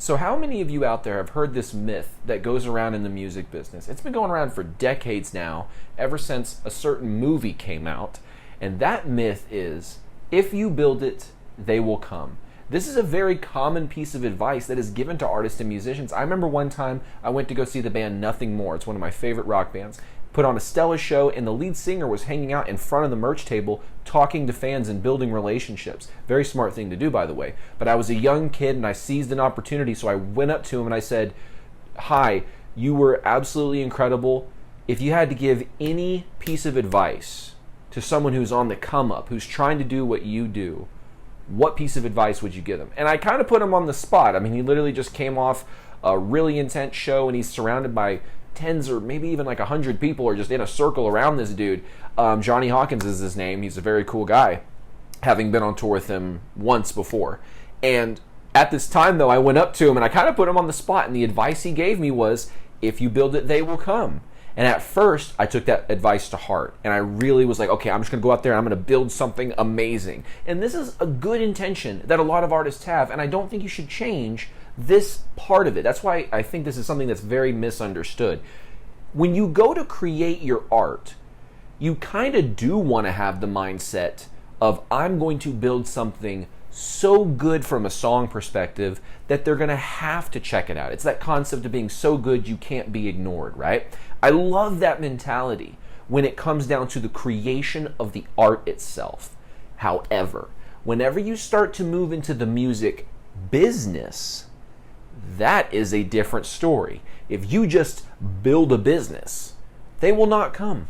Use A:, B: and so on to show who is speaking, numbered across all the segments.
A: So how many of you out there have heard this myth that goes around in the music business? It's been going around for decades now, ever since a certain movie came out. And that myth is, if you build it, they will come. This is a very common piece of advice that is given to artists and musicians. I remember one time I went to go see the band Nothing More. It's one of my favorite rock bands. Put on a Stella show, and the lead singer was hanging out in front of the merch table talking to fans and building relationships. Very smart thing to do, by the way. But I was a young kid and I seized an opportunity, so I went up to him and I said, "Hi, you were absolutely incredible. If you had to give any piece of advice to someone who's on the come up, who's trying to do what you do, what piece of advice would you give them?" And I kind of put him on the spot. I mean, he literally just came off a really intense show and he's surrounded by tens or maybe even like 100 people are just in a circle around this dude. Johnny Hawkins is his name. He's a very cool guy, having been on tour with him once before. And at this time, though, I went up to him and I kind of put him on the spot, and the advice he gave me was, if you build it, they will come. And at first, I took that advice to heart, and I really was like, okay, I'm just going to go out there and I'm going to build something amazing. And this is a good intention that a lot of artists have, and I don't think you should change this part of it. That's why I think this is something that's very misunderstood. When you go to create your art, you kind of do want to have the mindset of, I'm going to build something so good from a song perspective that they're going to have to check it out. It's that concept of being so good you can't be ignored, right? I love that mentality when it comes down to the creation of the art itself. However, whenever you start to move into the music business, that is a different story. If you just build a business, they will not come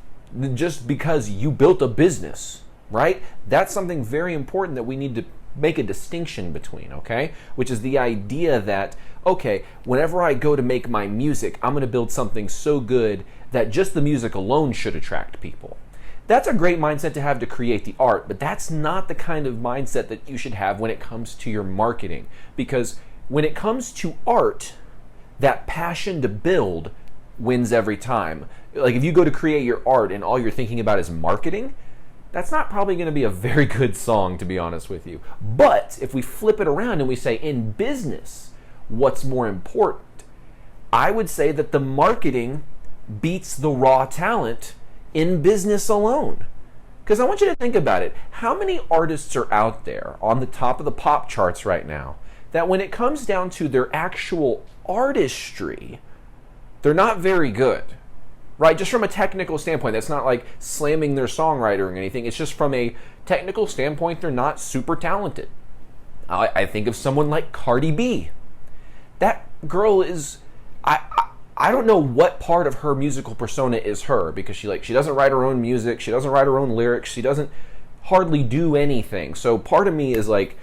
A: just because you built a business, right? That's something very important that we need to make a distinction between, okay? Which is the idea that, okay, whenever I go to make my music, I'm going to build something so good that just the music alone should attract people. That's a great mindset to have to create the art, but that's not the kind of mindset that you should have when it comes to your marketing. Because when it comes to art, that passion to build wins every time. Like if you go to create your art and all you're thinking about is marketing, that's not probably going to be a very good song, to be honest with you. But if we flip it around and we say, in business, what's more important? I would say that the marketing beats the raw talent in business alone. Because I want you to think about it. How many artists are out there on the top of the pop charts right now that when it comes down to their actual artistry, they're not very good? Right, just from a technical standpoint. That's not like slamming their songwriter or anything. It's just from a technical standpoint, they're not super talented. I think of someone like Cardi B. That girl is, I don't know what part of her musical persona is her, because she doesn't write her own music, she doesn't write her own lyrics, she doesn't hardly do anything. So part of me is like,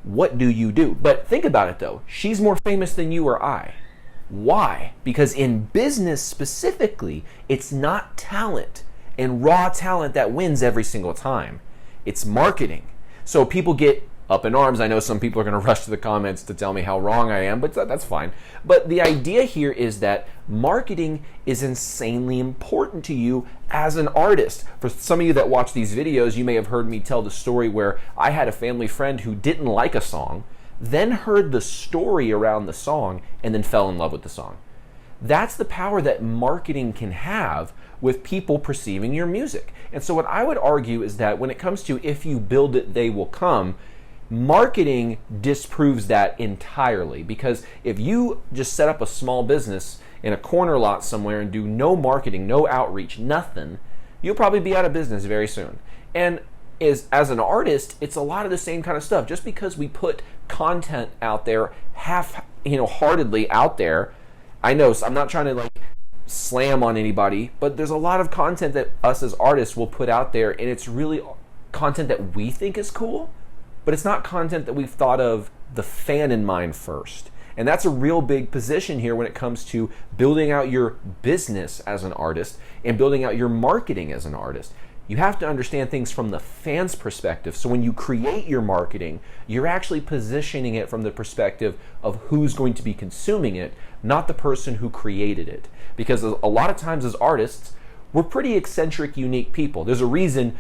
A: what do you do? But think about it though. She's more famous than you or I. Why? Because in business specifically, it's not talent and raw talent that wins every single time. It's marketing. So people get up in arms. I know some people are going to rush to the comments to tell me how wrong I am, but that's fine. But the idea here is that marketing is insanely important to you as an artist. For some of you that watch these videos, you may have heard me tell the story where I had a family friend who didn't like a song, then heard the story around the song, and then fell in love with the song. That's the power that marketing can have with people perceiving your music. And so what I would argue is that when it comes to if you build it, they will come, marketing disproves that entirely. Because if you just set up a small business in a corner lot somewhere and do no marketing, no outreach, nothing, you'll probably be out of business very soon. And as an artist, it's a lot of the same kind of stuff. Just because we put content out there heartedly out there, I know I'm not trying to like slam on anybody, but there's a lot of content that us as artists will put out there, and it's really content that we think is cool, but it's not content that we've thought of the fan in mind first. And that's a real big position here when it comes to building out your business as an artist and building out your marketing as an artist. You have to understand things from the fan's perspective. So when you create your marketing, you're actually positioning it from the perspective of who's going to be consuming it, not the person who created it. Because a lot of times as artists, we're pretty eccentric, unique people. There's a reason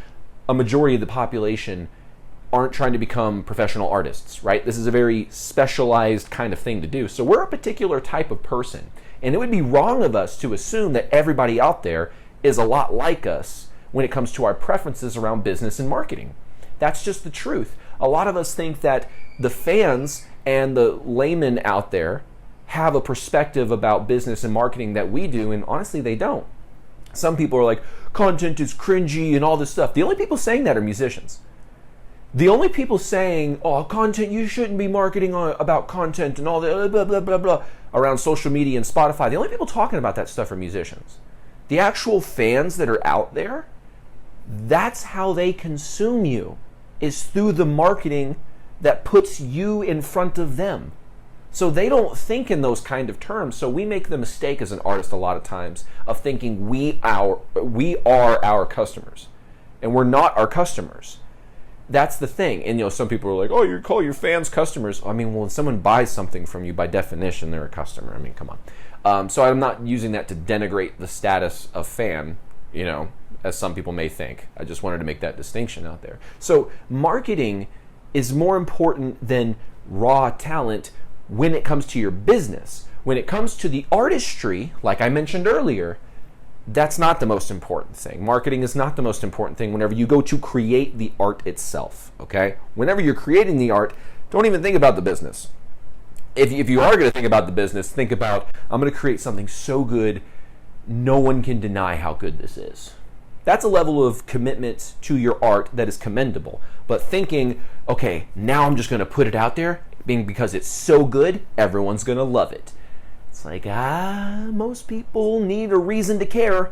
A: a majority of the population aren't trying to become professional artists, right? This is a very specialized kind of thing to do. So we're a particular type of person. And it would be wrong of us to assume that everybody out there is a lot like us when it comes to our preferences around business and marketing. That's just the truth. A lot of us think that the fans and the laymen out there have a perspective about business and marketing that we do, and honestly, they don't. Some people are like, content is cringy and all this stuff. The only people saying that are musicians. The only people saying, oh, content, you shouldn't be marketing about content and all the blah, blah, blah, blah, around social media and Spotify, the only people talking about that stuff are musicians. The actual fans that are out there, that's how they consume you, is through the marketing that puts you in front of them. So they don't think in those kind of terms. So we make the mistake as an artist a lot of times of thinking we are our customers, and we're not our customers. That's the thing. And some people are like, oh, you call your fans customers. I mean, well, when someone buys something from you, by definition, they're a customer. I mean, come on. So I'm not using that to denigrate the status of fan, as some people may think. I just wanted to make that distinction out there. So marketing is more important than raw talent when it comes to your business. When it comes to the artistry, like I mentioned earlier, that's not the most important thing. Marketing is not the most important thing whenever you go to create the art itself, okay? Whenever you're creating the art, don't even think about the business. If you are going to think about the business, think about, I'm going to create something so good, no one can deny how good this is. That's a level of commitment to your art that is commendable. But thinking, okay, now I'm just going to put it out there, because it's so good, everyone's going to love it. It's like, most people need a reason to care.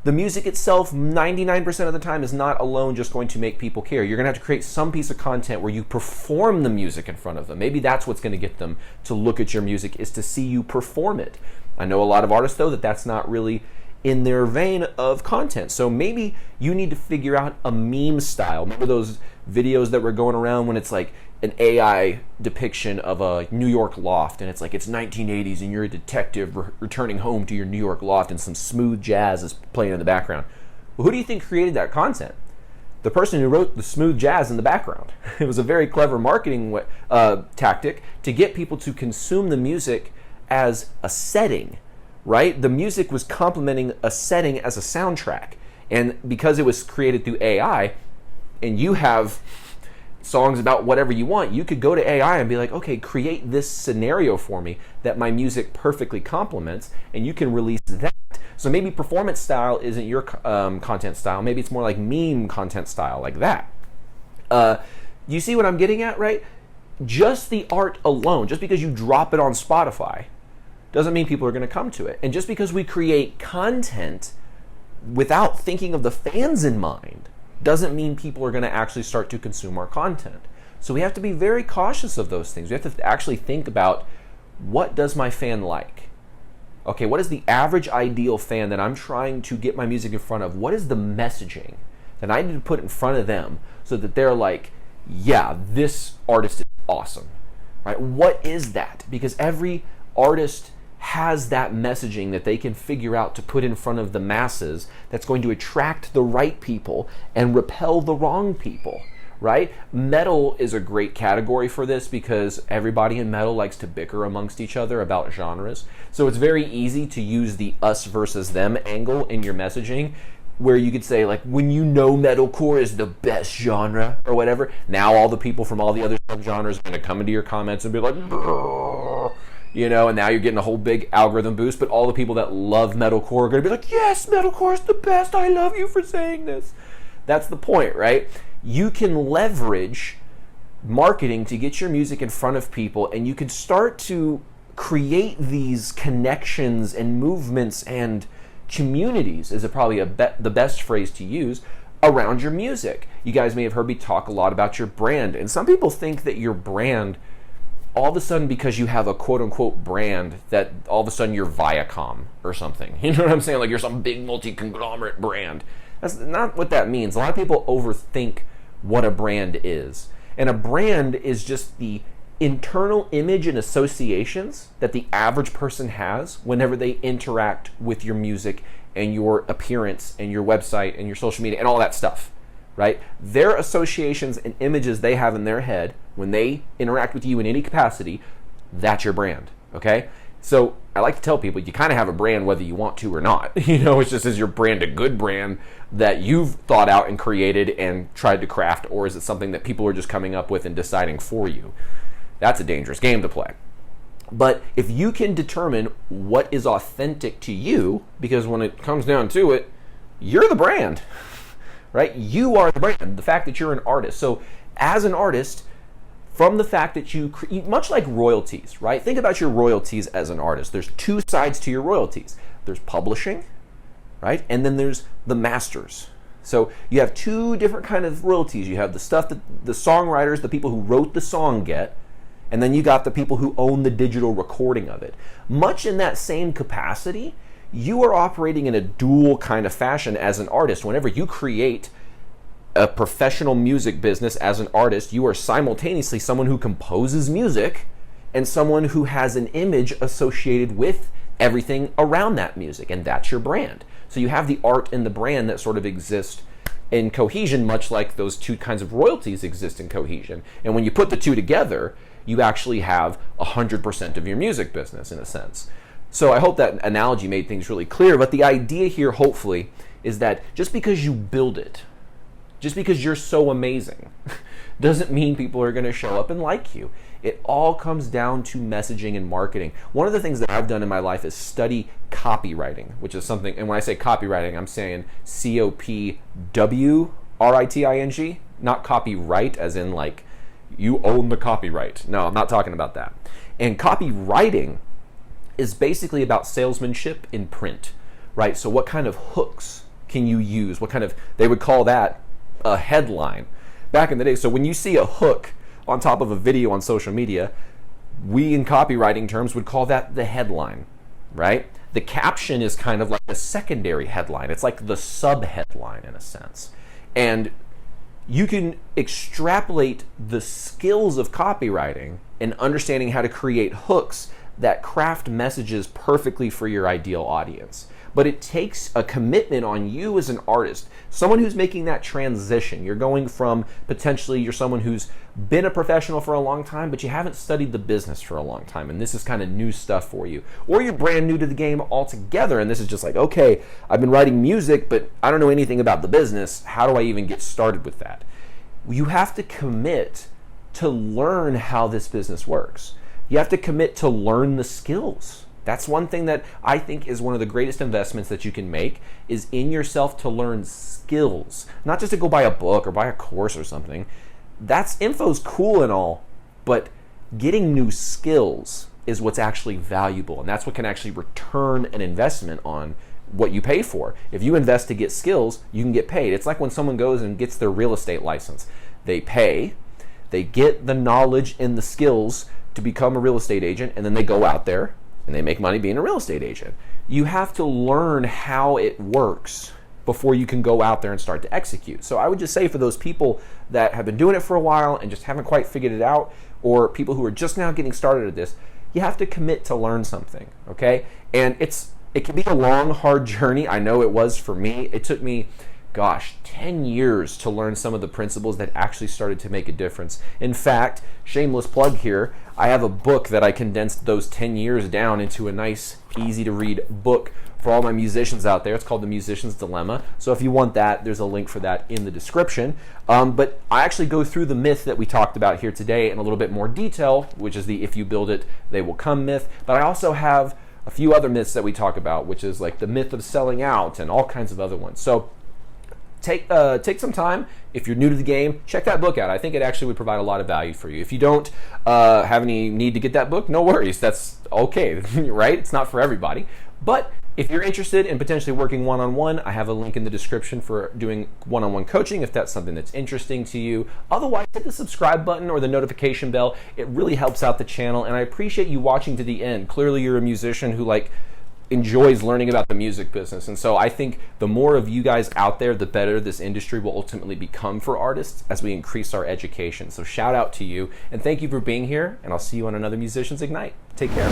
A: The music itself, 99% of the time, is not alone just going to make people care. You're going to have to create some piece of content where you perform the music in front of them. Maybe that's what's going to get them to look at your music, is to see you perform it. I know a lot of artists, though, that's not really in their vein of content. So maybe you need to figure out a meme style. Remember those videos that were going around when it's like an AI depiction of a New York loft, and it's like it's 1980s and you're a detective returning home to your New York loft and some smooth jazz is playing in the background. Well, who do you think created that content? The person who wrote the smooth jazz in the background. It was a very clever marketing tactic to get people to consume the music as a setting, right? The music was complementing a setting as a soundtrack. And because it was created through AI, and you have songs about whatever you want, you could go to AI and be like, okay, create this scenario for me that my music perfectly complements, and you can release that. So maybe performance style isn't your content style. Maybe it's more like meme content style, like that. You see what I'm getting at, right? Just the art alone, just because you drop it on Spotify, doesn't mean people are going to come to it. And just because we create content without thinking of the fans in mind, doesn't mean people are going to actually start to consume our content. So we have to be very cautious of those things. We have to actually think about, what does my fan like? Okay, what is the average ideal fan that I'm trying to get my music in front of? What is the messaging that I need to put in front of them so that they're like, yeah, this artist is awesome, right? What is that? Because every artist has that messaging that they can figure out to put in front of the masses that's going to attract the right people and repel the wrong people, right? Metal is a great category for this because everybody in metal likes to bicker amongst each other about genres. So it's very easy to use the us versus them angle in your messaging, where you could say, like, when metalcore is the best genre or whatever, now all the people from all the other subgenres are going to come into your comments and be like, "Brr," and now you're getting a whole big algorithm boost, but all the people that love metalcore are going to be like, yes, metalcore is the best, I love you for saying this. That's the point, right? You can leverage marketing to get your music in front of people, and you can start to create these connections and movements and communities, is probably the best phrase to use, around your music. You guys may have heard me talk a lot about your brand, and some people think that your brand, all of a sudden, because you have a quote-unquote brand, that all of a sudden you're Viacom or something. You know what I'm saying? Like you're some big multi-conglomerate brand. That's not what that means. A lot of people overthink what a brand is. And a brand is just the internal image and associations that the average person has whenever they interact with your music and your appearance and your website and your social media and all that stuff, right? Their associations and images they have in their head when they interact with you in any capacity, that's your brand, okay? So I like to tell people you kind of have a brand whether you want to or not. It's just, is your brand a good brand that you've thought out and created and tried to craft, or is it something that people are just coming up with and deciding for you? That's a dangerous game to play. But if you can determine what is authentic to you, because when it comes down to it, you're the brand, right? You are the brand, the fact that you're an artist. So as an artist, from the fact that you, much like royalties, right? Think about your royalties as an artist. There's two sides to your royalties. There's publishing, right? And then there's the masters. So you have two different kind of royalties. You have the stuff that the songwriters, the people who wrote the song get, and then you got the people who own the digital recording of it. Much in that same capacity, you are operating in a dual kind of fashion as an artist. Whenever you create a professional music business as an artist, you are simultaneously someone who composes music and someone who has an image associated with everything around that music, and that's your brand. So you have the art and the brand that sort of exist in cohesion, much like those two kinds of royalties exist in cohesion. And when you put the two together, you actually have 100% of your music business in a sense. So I hope that analogy made things really clear, but the idea here hopefully is that just because you build it, just because you're so amazing, doesn't mean people are going to show up and like you. It all comes down to messaging and marketing. One of the things that I've done in my life is study copywriting, which is something, and when I say copywriting, I'm saying COPWRITING, not copyright as in like you own the copyright. No, I'm not talking about that. And copywriting is basically about salesmanship in print, right? So what kind of hooks can you use? What kind of, they would call that a headline back in the day. So when you see a hook on top of a video on social media, we in copywriting terms would call that the headline, right? The caption is kind of like the secondary headline. It's like the sub-headline in a sense. And you can extrapolate the skills of copywriting and understanding how to create hooks that craft messages perfectly for your ideal audience. But it takes a commitment on you as an artist, someone who's making that transition. You're going from potentially you're someone who's been a professional for a long time, but you haven't studied the business for a long time, and this is kind of new stuff for you. Or you're brand new to the game altogether, and this is just like, okay, I've been writing music, but I don't know anything about the business. How do I even get started with that? You have to commit to learn how this business works. You have to commit to learn the skills. That's one thing that I think is one of the greatest investments that you can make, is in yourself to learn skills. Not just to go buy a book or buy a course or something. Info's cool and all, but getting new skills is what's actually valuable, and that's what can actually return an investment on what you pay for. If you invest to get skills, you can get paid. It's like when someone goes and gets their real estate license. They pay, they get the knowledge and the skills to become a real estate agent, and then they go out there and they make money being a real estate agent. You have to learn how it works before you can go out there and start to execute. So I would just say for those people that have been doing it for a while and just haven't quite figured it out, or people who are just now getting started at this, you have to commit to learn something, okay? And it can be a long, hard journey. I know it was for me. It took me, 10 years to learn some of the principles that actually started to make a difference. In fact, shameless plug here, I have a book that I condensed those 10 years down into a nice, easy to read book for all my musicians out there. It's called The Musician's Dilemma. So if you want that, there's a link for that in the description. But I actually go through the myth that we talked about here today in a little bit more detail, which is the if you build it, they will come myth. But I also have a few other myths that we talk about, which is like the myth of selling out and all kinds of other ones. So take some time. If you're new to the game, check that book out. I think it actually would provide a lot of value for you. If you don't have any need to get that book, no worries. That's okay, right? It's not for everybody. But if you're interested in potentially working one-on-one, I have a link in the description for doing one-on-one coaching if that's something that's interesting to you. Otherwise, hit the subscribe button or the notification bell. It really helps out the channel, and I appreciate you watching to the end. Clearly, you're a musician who enjoys learning about the music business. And so I think the more of you guys out there, the better this industry will ultimately become for artists as we increase our education. So shout out to you, and thank you for being here, and I'll see you on another Musicians Ignite. Take care.